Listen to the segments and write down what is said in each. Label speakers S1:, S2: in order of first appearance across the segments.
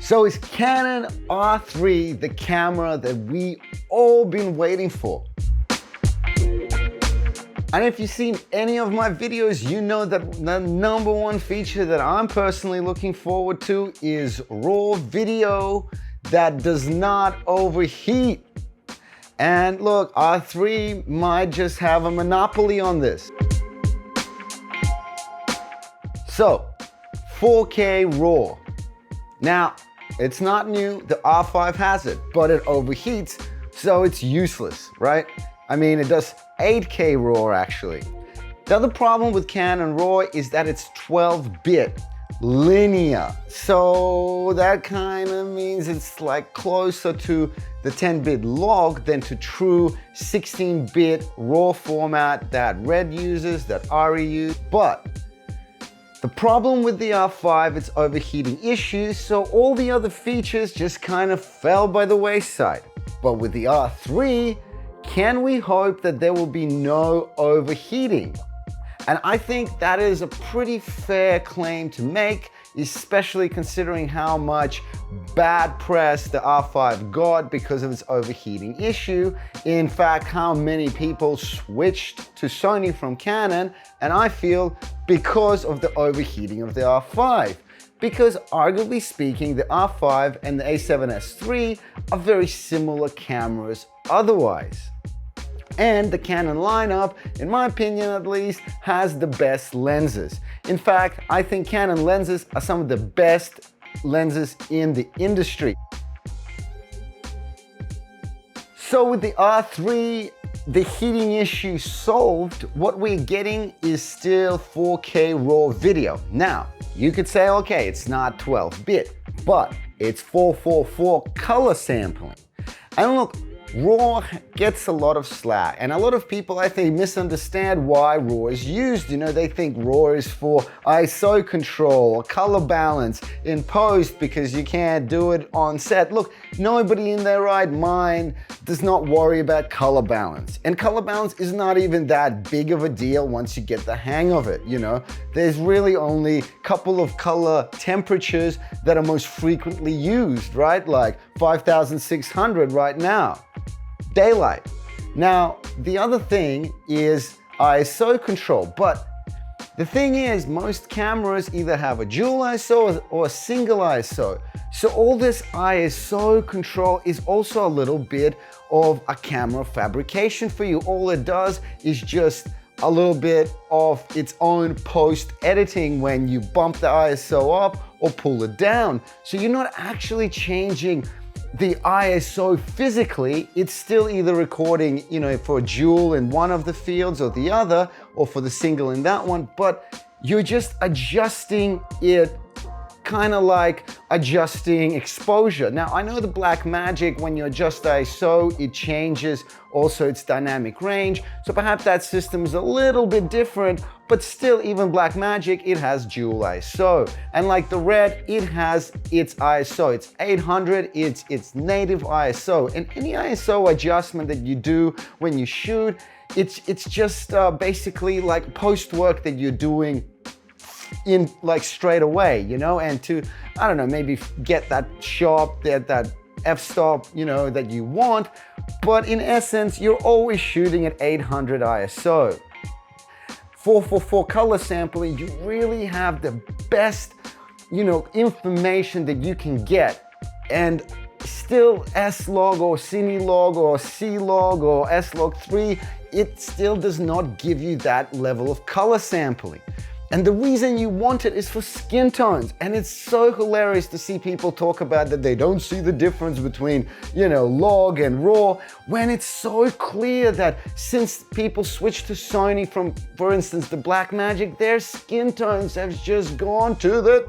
S1: So is Canon R3 the camera that we all been waiting for? And if you've seen any of my videos, you know that the number one feature that I'm personally looking forward to is raw video that does not overheat. And look, R3 might just have a monopoly on this. So, 4K RAW. Now, it's not new, the R5 has it, but it overheats, so it's useless, right? I mean, it does 8K RAW actually. The other problem with Canon RAW is that it's 12-bit linear. So that kind of means it's like closer to the 10-bit log than to true 16-bit RAW format that Red uses, that Ari uses. But the problem with the R5, it's overheating issues, so all the other features just kind of fell by the wayside. But with the R3, can we hope that there will be no overheating? And I think that is a pretty fair claim to make, especially considering how much bad press the R5 got because of its overheating issue. In fact, how many people switched to Sony from Canon, and I feel because of the overheating of the R5. Because arguably speaking, the R5 and the A7S III are very similar cameras otherwise. And the Canon lineup, in my opinion at least, has the best lenses. In fact, I think Canon lenses are some of the best lenses in the industry. So with the R3, the heating issue solved, what we're getting is still 4K RAW video. Now, you could say, okay, it's not 12-bit, but it's 444 color sampling. And look, RAW gets a lot of slack, and a lot of people, I think, misunderstand why RAW is used. You know, they think RAW is for ISO control or color balance in post because you can't do it on set. Look, nobody in their right mind does not worry about color balance. And color balance is not even that big of a deal once you get the hang of it, you know. There's really only a couple of color temperatures that are most frequently used, right? Like 5600 right now. Daylight. Now, the other thing is ISO control, but the thing is, most cameras either have a dual ISO or a single ISO. So all this ISO control is also a little bit of a camera fabrication for you. All it does is just a little bit of its own post editing when you bump the ISO up or pull it down. So you're not actually changing the ISO physically. It's still either recording, you know, for dual in one of the fields or the other, or for the single in that one, but you're just adjusting it, kind of like adjusting exposure. Now, I know the Blackmagic, when you adjust the ISO, it changes also its dynamic range. So perhaps that system is a little bit different, but still, even Blackmagic, it has dual ISO. And like the Red, it has its ISO. It's 800, it's its native ISO. And any ISO adjustment that you do when you shoot, it's just basically like post work that you're doing in like straight away, you know, and to, I don't know, maybe get that sharp, that f-stop, you know, that you want, but in essence, you're always shooting at 800 ISO. 444 color sampling, you really have the best, you know, information that you can get, and still S-Log or Cine-Log or C-Log or S-Log3, it still does not give you that level of color sampling. And the reason you want it is for skin tones. And it's so hilarious to see people talk about that they don't see the difference between, you know, log and raw, when it's so clear that since people switched to Sony from, for instance, the Blackmagic, their skin tones have just gone to the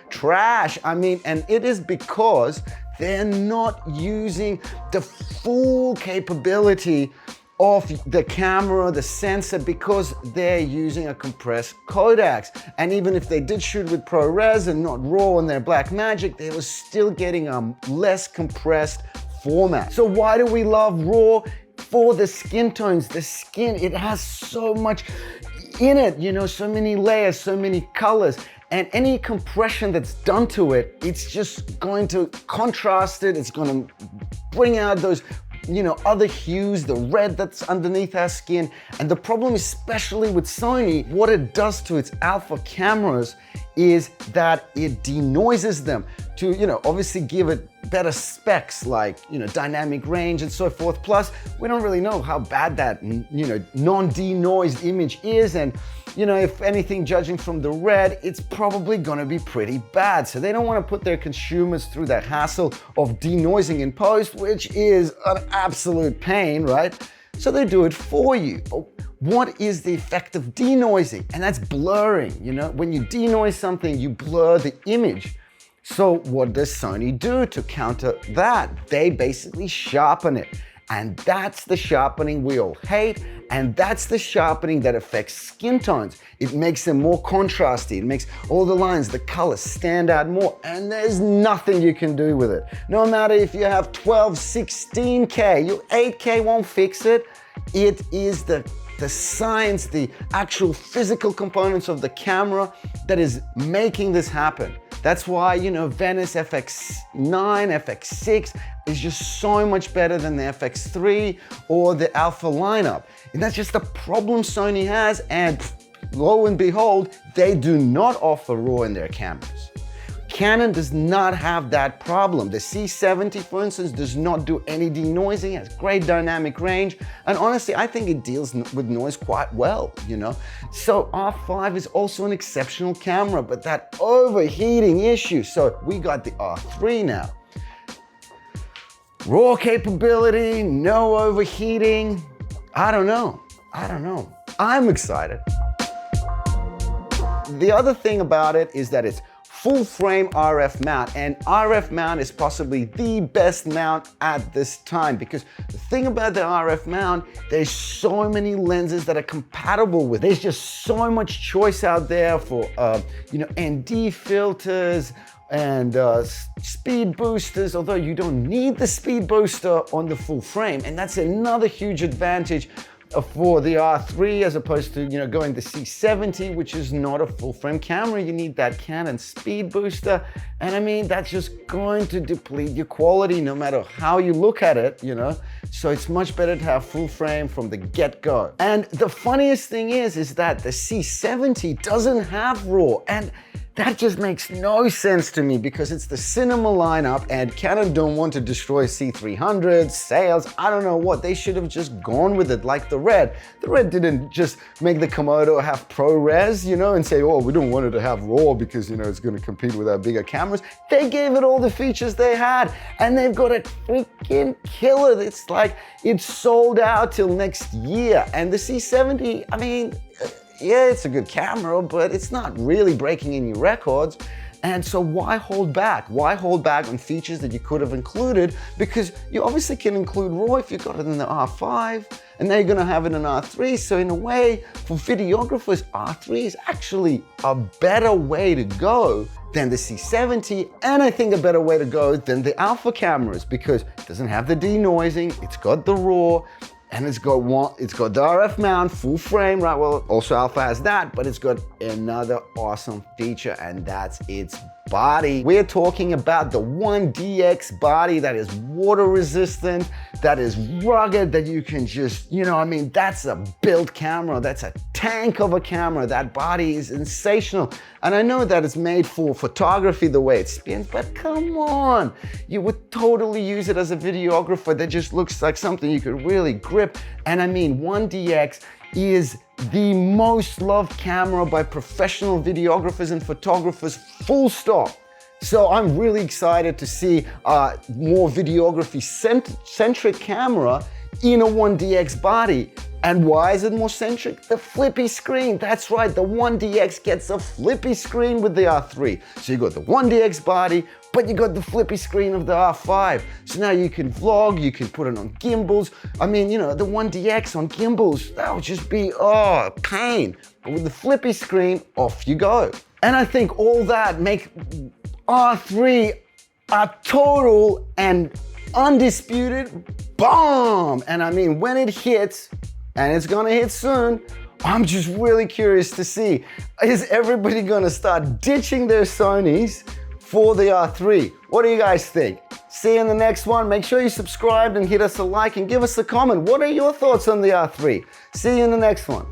S1: trash. I mean, and it is because they're not using the full capability of the camera, the sensor, because they're using a compressed codecs. And even if they did shoot with ProRes and not RAW on their Blackmagic, they were still getting a less compressed format. So why do we love RAW? For the skin tones. The skin, it has so much in it, you know, so many layers, so many colors. And any compression that's done to it, it's just going to contrast it. It's going to bring out those, you know, other hues, the red that's underneath our skin. And the problem, especially with Sony, what it does to its alpha cameras is that it denoises them to, you know, obviously give it better specs like, you know, dynamic range and so forth. Plus, we don't really know how bad that, you know, non-denoised image is. And, you know, if anything, judging from the red, it's probably gonna be pretty bad. So they don't wanna put their consumers through that hassle of denoising in post, which is an absolute pain, right? So they do it for you. What is the effect of denoising? And that's blurring, you know? When you denoise something, you blur the image. So what does Sony do to counter that? They basically sharpen it. And that's the sharpening we all hate. And that's the sharpening that affects skin tones. It makes them more contrasty. It makes all the lines, the colors stand out more. And there's nothing you can do with it. No matter if you have 12, 16K, your 8K won't fix it. It is the science, the actual physical components of the camera that is making this happen. That's why, you know, Venice FX9, FX6 is just so much better than the FX3 or the Alpha lineup. And that's just the problem Sony has, and lo and behold, they do not offer RAW in their cameras. Canon does not have that problem. The C70, for instance, does not do any denoising, has great dynamic range, and honestly, I think it deals with noise quite well, you know? So R5 is also an exceptional camera, but that overheating issue, so we got the R3 now. RAW capability, no overheating, I don't know. I'm excited. The other thing about it is that it's full frame RF mount, and RF mount is possibly the best mount at this time, because the thing about the RF mount, there's so many lenses that are compatible with. There's just so much choice out there for you know, ND filters and speed boosters, although you don't need the speed booster on the full frame, and that's another huge advantage for the R3 as opposed to, you know, going the C70, which is not a full frame camera. You need that Canon speed booster, and I mean, that's just going to deplete your quality no matter how you look at it, you know? So it's much better to have full frame from the get-go. And the funniest thing is that the C70 doesn't have RAW, and that just makes no sense to me because it's the cinema lineup and Canon don't want to destroy C300 sales. I don't know what, they should have just gone with it like the Red. The Red didn't just make the Komodo have ProRes, you know, and say, oh, we don't want it to have RAW because, you know, it's going to compete with our bigger cameras. They gave it all the features they had, and they've got a freaking killer. It's like it's sold out till next year. And the C70, I mean, yeah, it's a good camera, but it's not really breaking any records. And so why hold back? Why hold back on features that you could have included? Because you obviously can include RAW if you got it in the R5, and now you're gonna have it in R3. So in a way, for videographers, R3 is actually a better way to go than the C70, and I think a better way to go than the Alpha cameras, because it doesn't have the denoising, it's got the RAW, and it's got the RF mount, full frame, right? Well, also Alpha has that, but it's got another awesome feature, and that's its body. We're talking about the 1D X body that is water resistant, that is rugged, that you can just, you know, I mean, that's a built camera. That's a tank of a camera. That body is sensational. And I know that it's made for photography the way it spins, but come on. You would totally use it as a videographer. That just looks like something you could really grip. And I mean, 1D X is the most loved camera by professional videographers and photographers, full stop. So I'm really excited to see more videography-centric camera in a 1D X body. And why is it more centric? The flippy screen. That's right, the 1D X gets a flippy screen with the R3. So you got the 1D X body, but you got the flippy screen of the R5. So now you can vlog, you can put it on gimbals. I mean, you know, the 1D X on gimbals, that would just be, oh, pain. But with the flippy screen, off you go. And I think all that make R3 a total and undisputed bomb. And I mean, when it hits, and it's gonna hit soon, I'm just really curious to see, is everybody gonna start ditching their Sonys for the R3? What do you guys think? See you in the next one. Make sure you subscribe and hit us a like and give us a comment. What are your thoughts on the R3? See you in the next one.